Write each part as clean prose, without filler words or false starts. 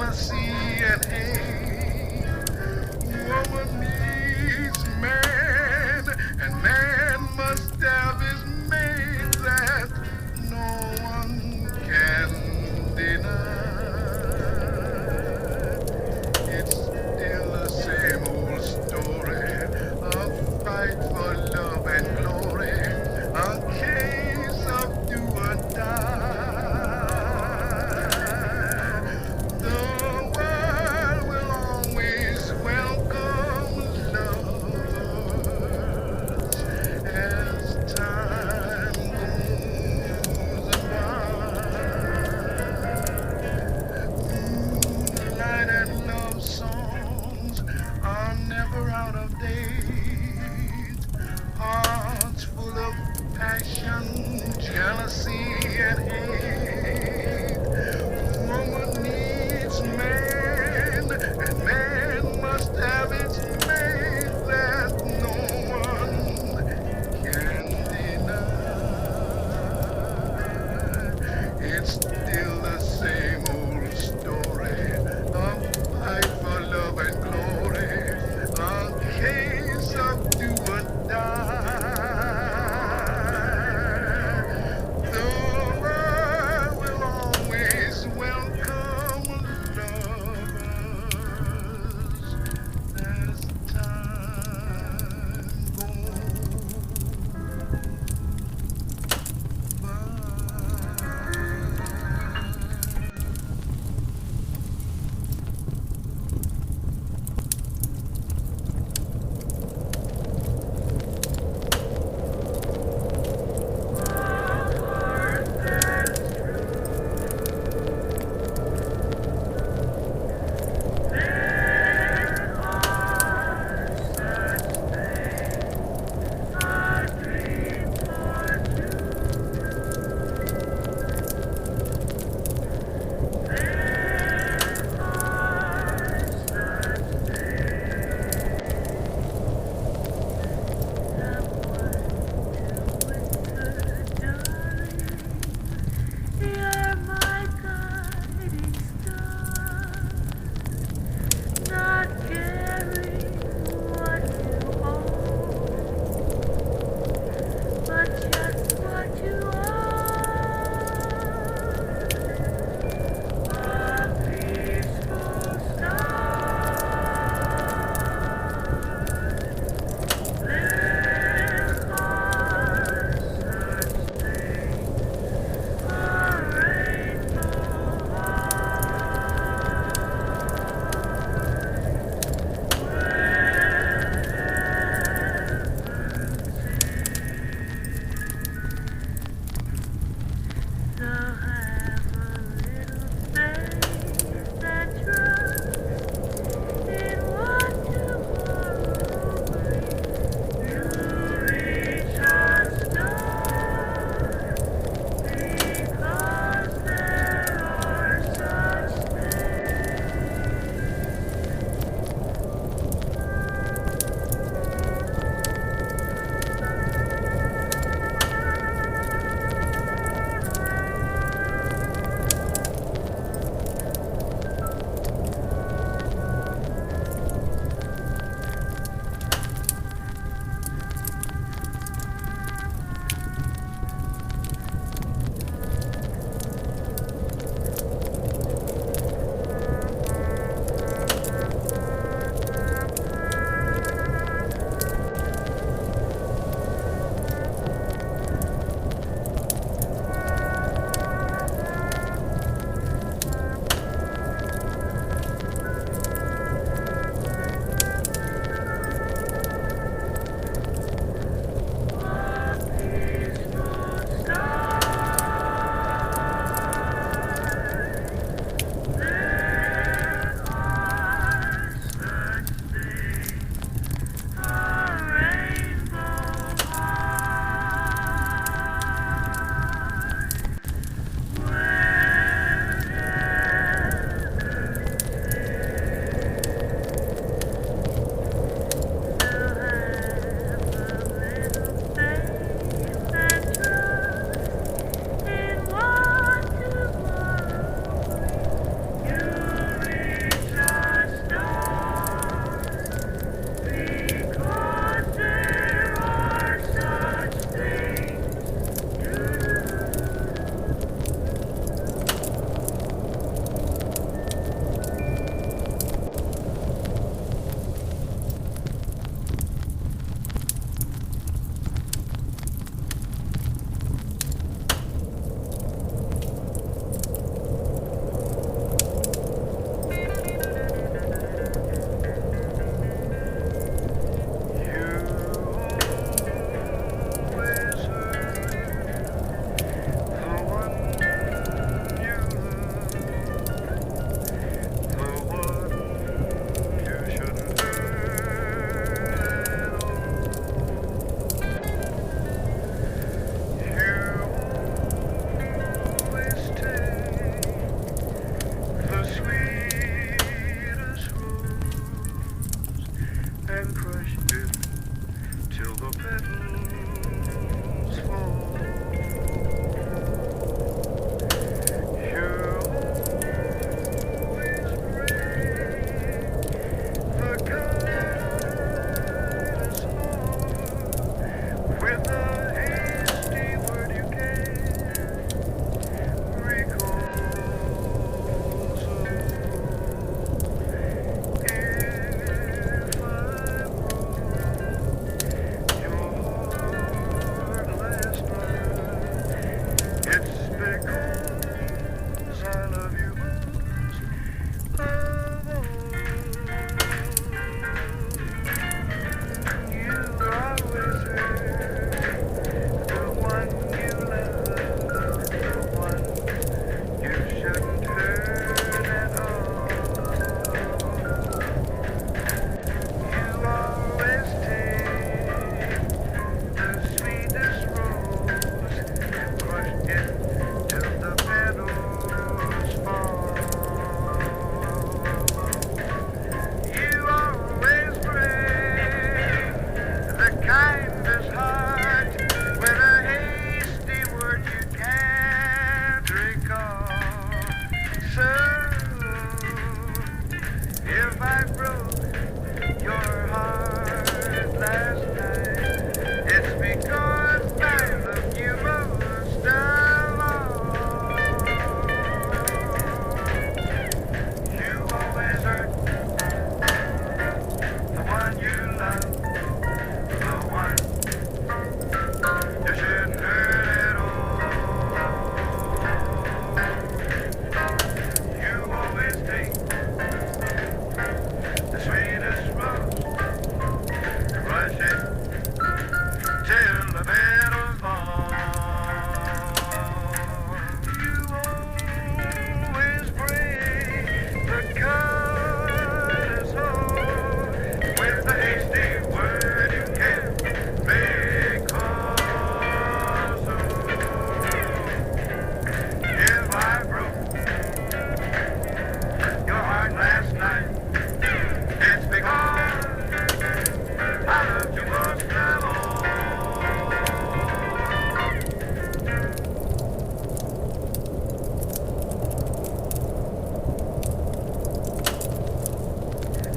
jealousy and hate. Woman needs man, and man must have his mate that no one can deny. It's still the same old story, a fight for love and glory, a case of do or die. The world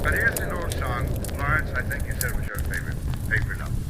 But here's an old song. Lawrence, I think you said it was your favorite novel.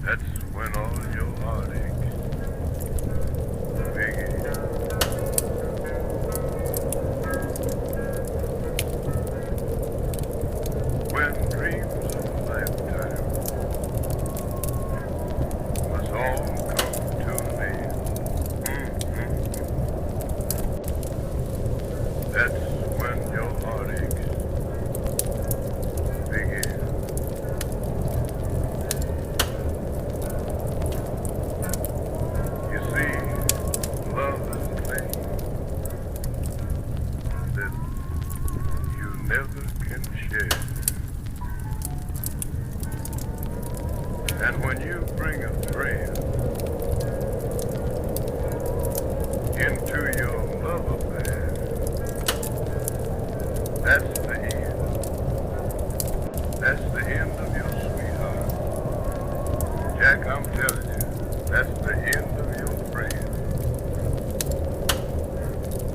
That's when all your heartache begins. When dreams of a lifetime must all come to an end. That's when your heartaches begin. You see, love is a thing that you never can share. And when you bring a friend into your love affair, that's the end. That's the end of your sweetheart. Jack, I'm telling you, that's the end of your friend.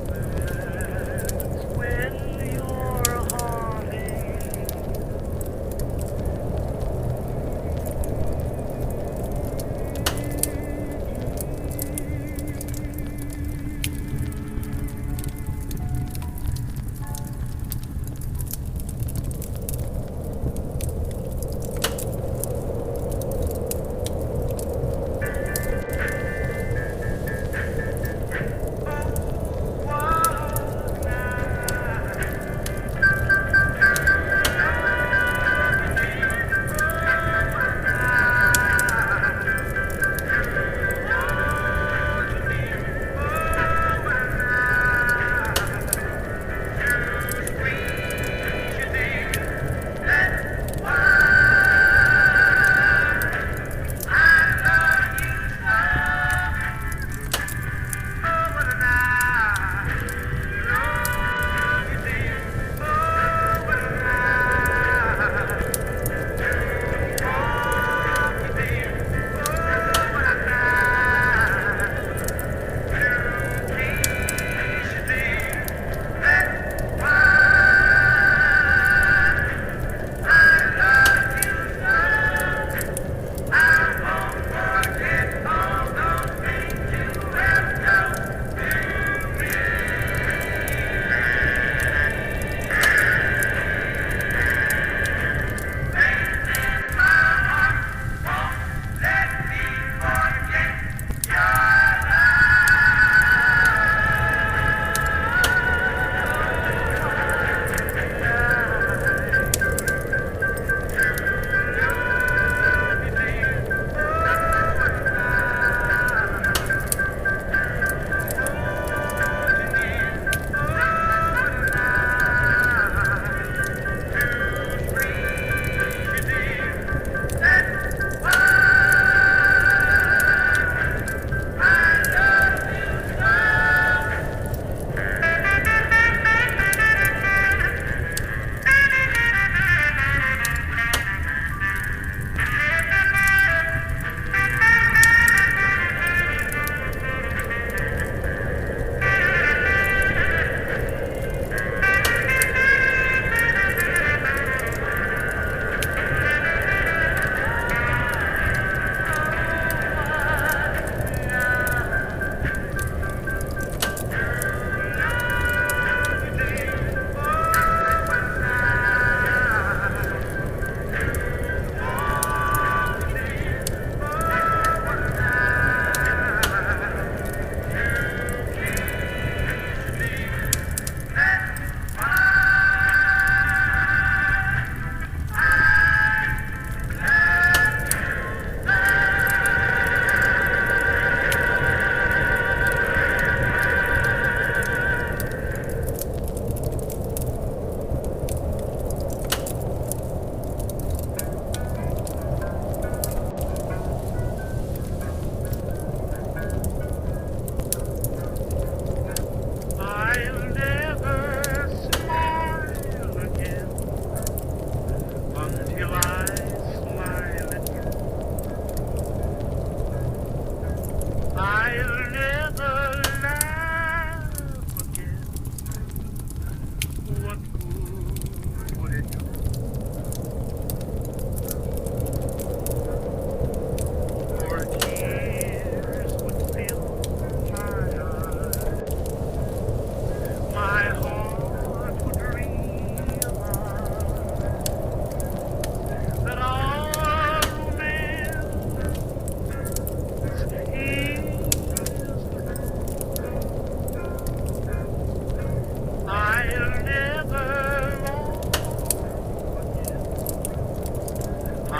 That's when your heartache begins.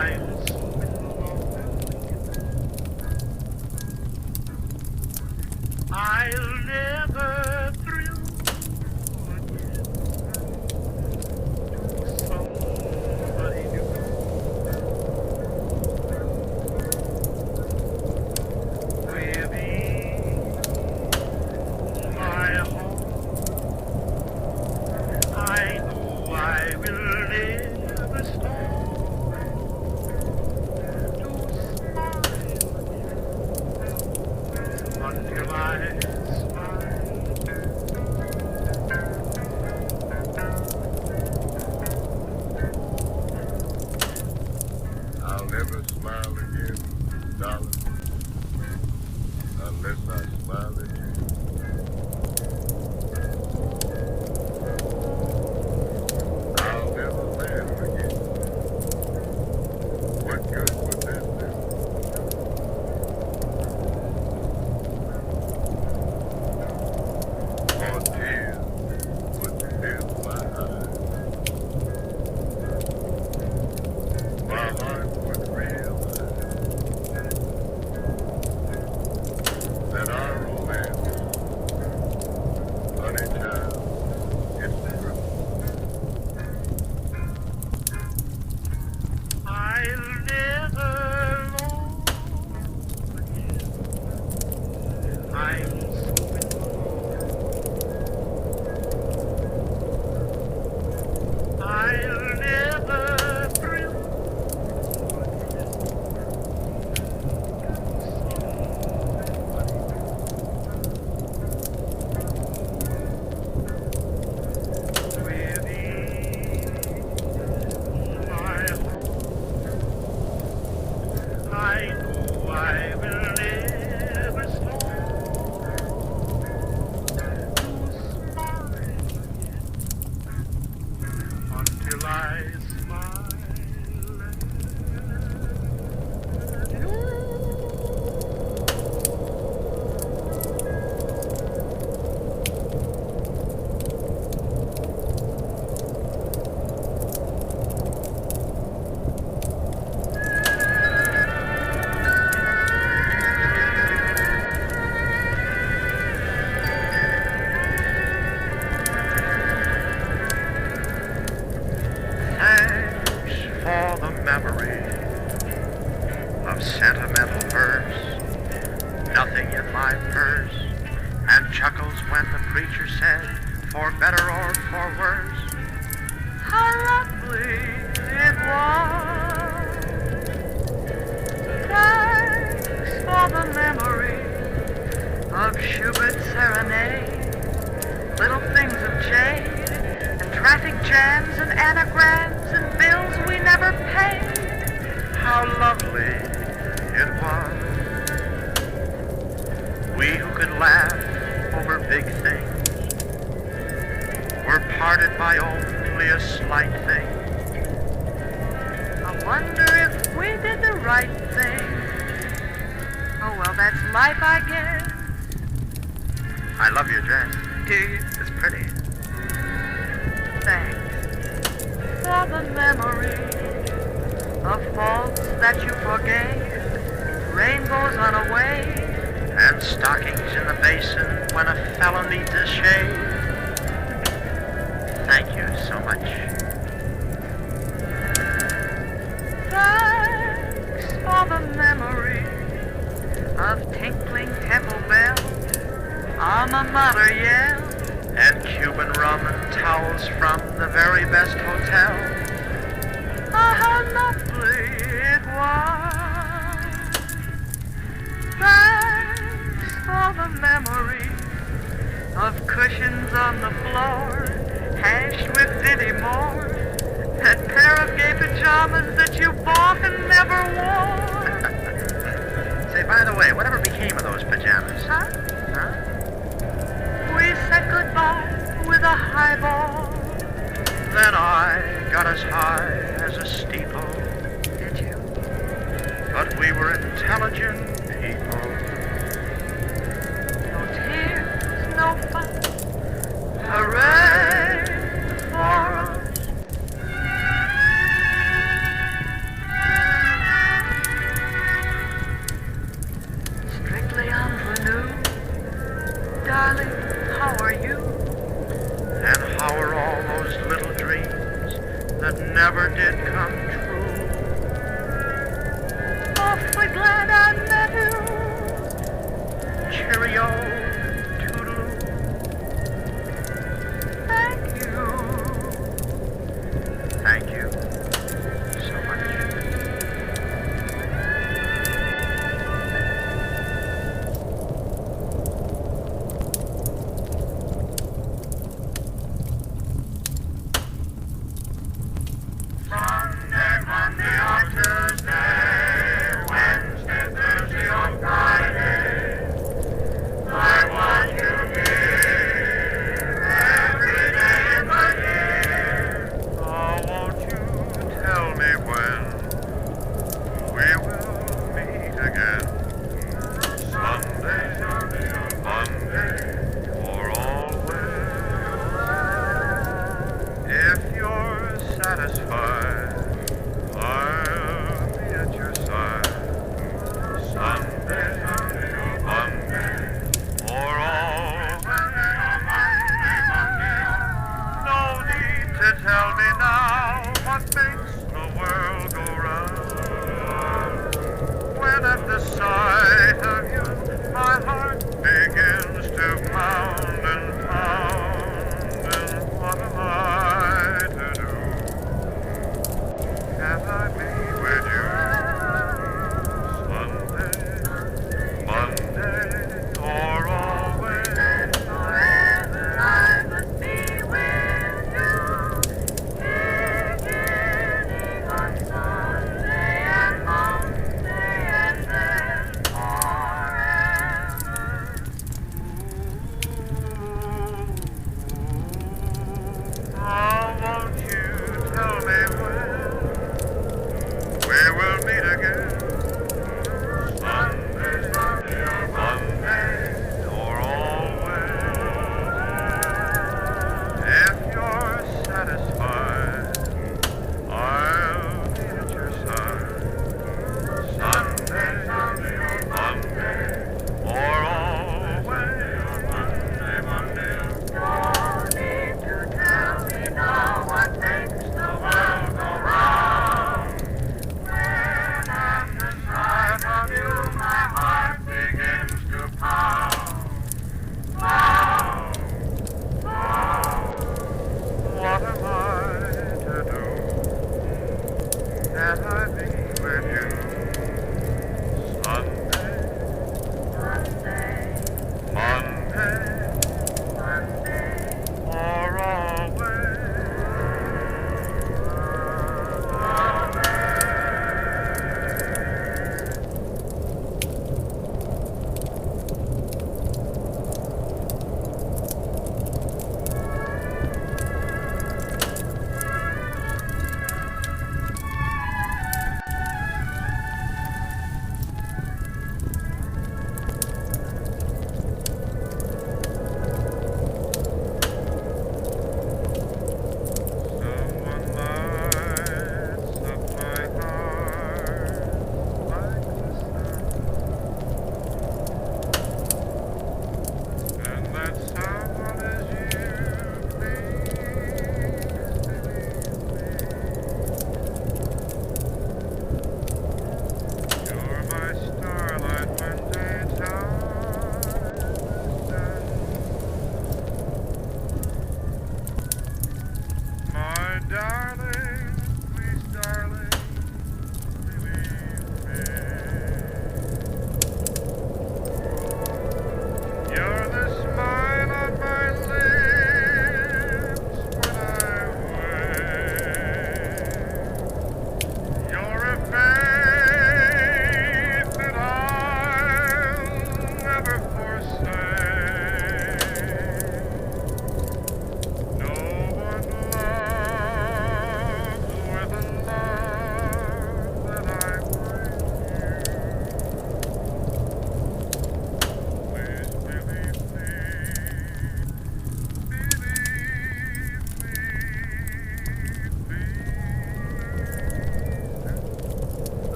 I'm so in love I'll never thrill again to somebody new. Within my heart, I know I will never stop to smile until I smile. I'll never smile again, darling, unless I smile at you. I'll never laugh again. What good would that do? Or tears would fill my eyes. My heart would realize that our romance, honey child, it's true. I'll never love again. I'm so in love. I'll never thrill within my heart. I know I will never stop to smile until I smile at you. Thanks for the memory of sentimental verse, nothing in my purse, and chuckles when the preacher said, for better or for worse, how lovely it was. Thanks for the memory of Schubert's serenade, little things of jade, and traffic jams and anagrams and bills we never paid. How lovely it was. We who could laugh over big things were parted by only a slight thing. I wonder if we did the right thing. Oh well, that's life, I guess. I love your dress. Do you? It's pretty. Thanks for the memory of faults that you forgave, rainbows on a wave, and stockings in the basin when a fellow needs a shave. Thank you so much. Thanks for the memory of tinkling temple bells, alma mater yell, and Cuban rum and towels from the very best hotel. Ah, how lovely it was. Thanks for the memory of cushions on the floor, hashed with Diddy Moore, that pair of gay pajamas that you bought and never wore. Say, by the way, whatever became of those pajamas? Huh? We said goodbye with a highball. Then I got as high as a steeple. Did you? But we were intelligent people. No tears, no fuss. Hooray for us.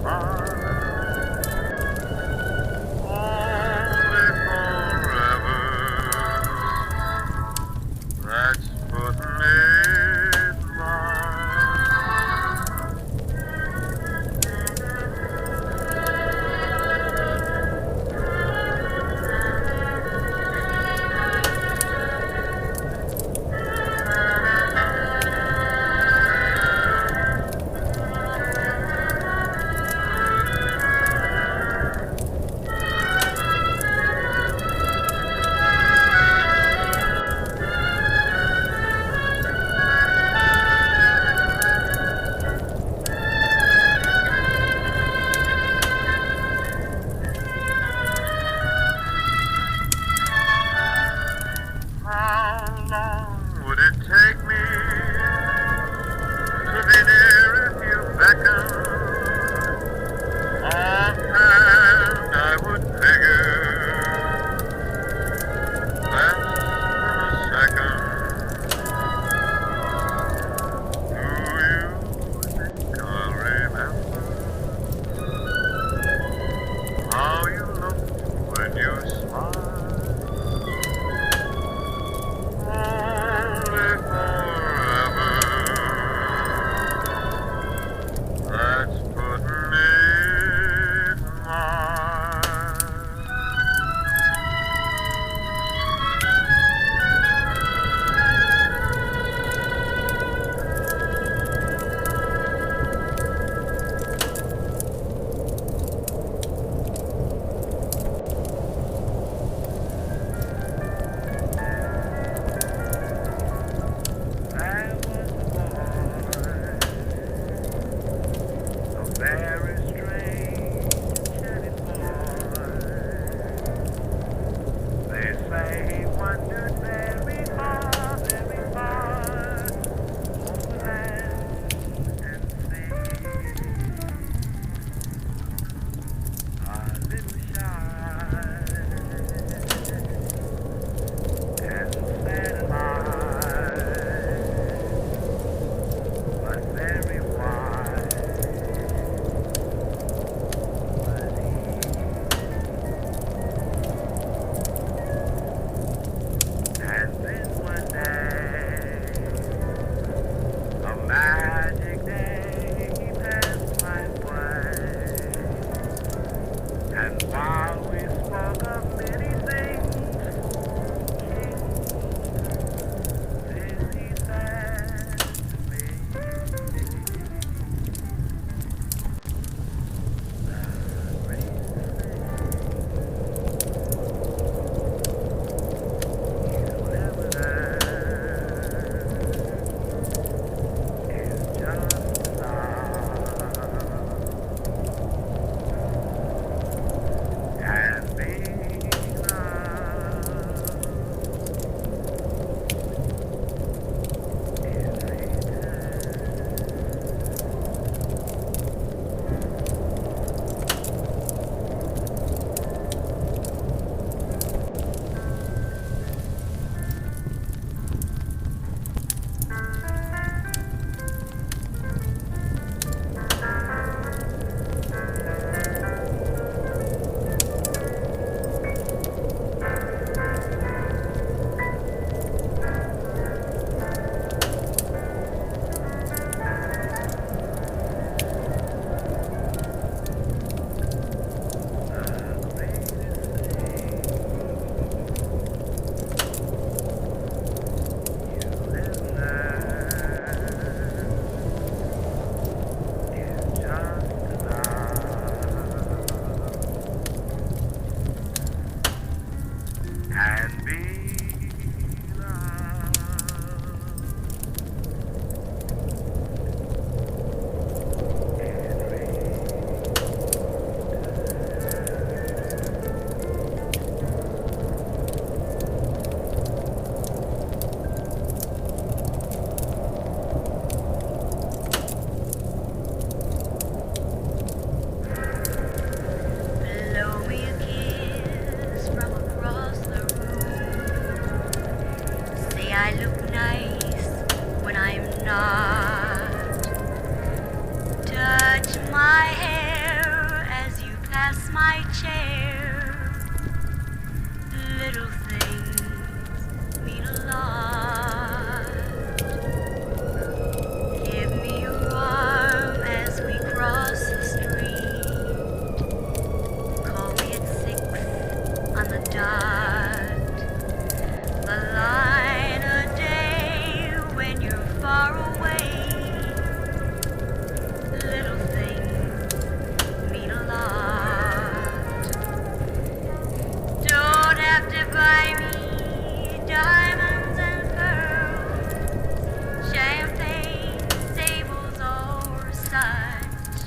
fun. Only forever. That's what made mine. high chair. Little things mean a lot. Give me your arm as we cross the street. Call me at 6 on the dot. The line a day when you're far away. Little things mean a lot. Don't have to buy me diamonds and pearls, champagne, sables, or such.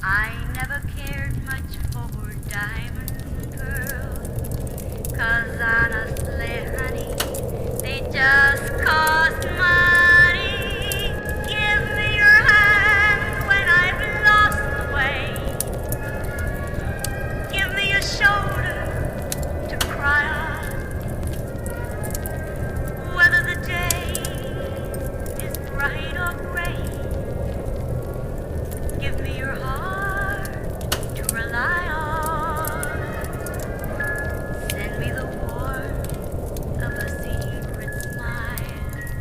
I never cared much for diamond pearls, 'cause honestly, honey, they just cost money. Give me your hand when I've lost the way. Give me your shoulder to cry on. Whether the day is bright or gray, give me your heart to rely on. Send me the warmth of a secret smile.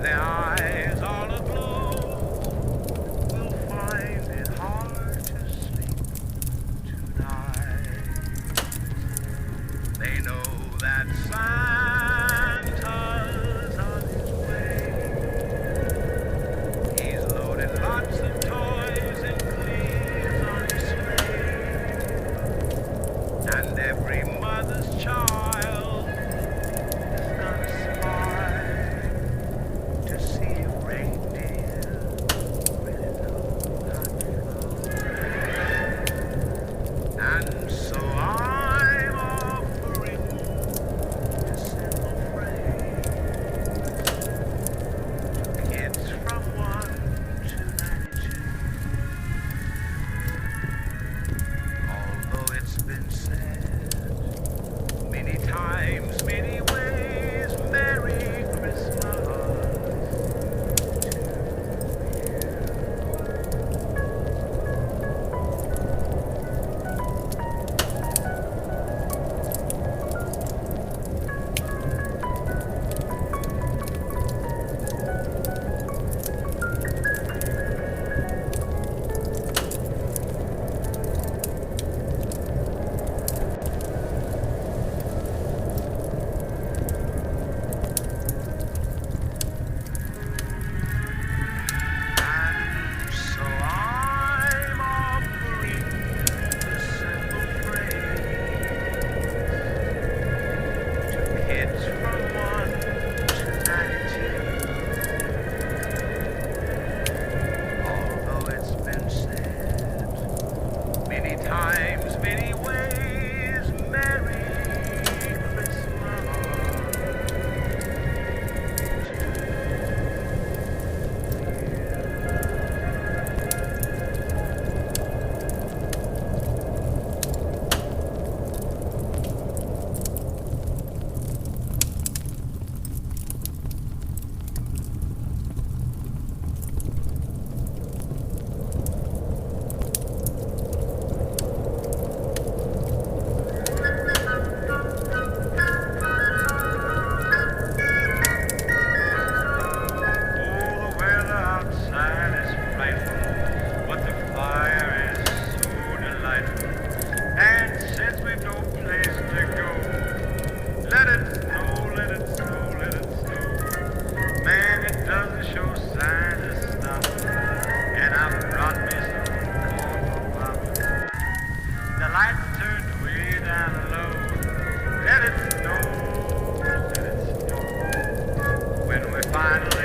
their eyes all aglow, will find it hard to sleep tonight. They know that Santa's on his way. He's loaded lots of toys and cleans on his sleigh. And every mother's child is gonna spy to see if reindeer really know how to fly. And so I'm offering this simple phrase to kids from 1 to 92. Although it's been said many times, many ways, Merry Christmas to And so I'm offering this simple phrase to kids from 1 to 92. Although it's been said many times, many ways, Merry Christmas. Oh, the weather outside is frightful, but the fire is so delightful. And since we've no place to go, let it snow, let it snow, let it snow. Man, it doesn't show signs of stopping, and I've brought me some corn for pop. The lights turned way down low. Let it snow, let it snow. When we finally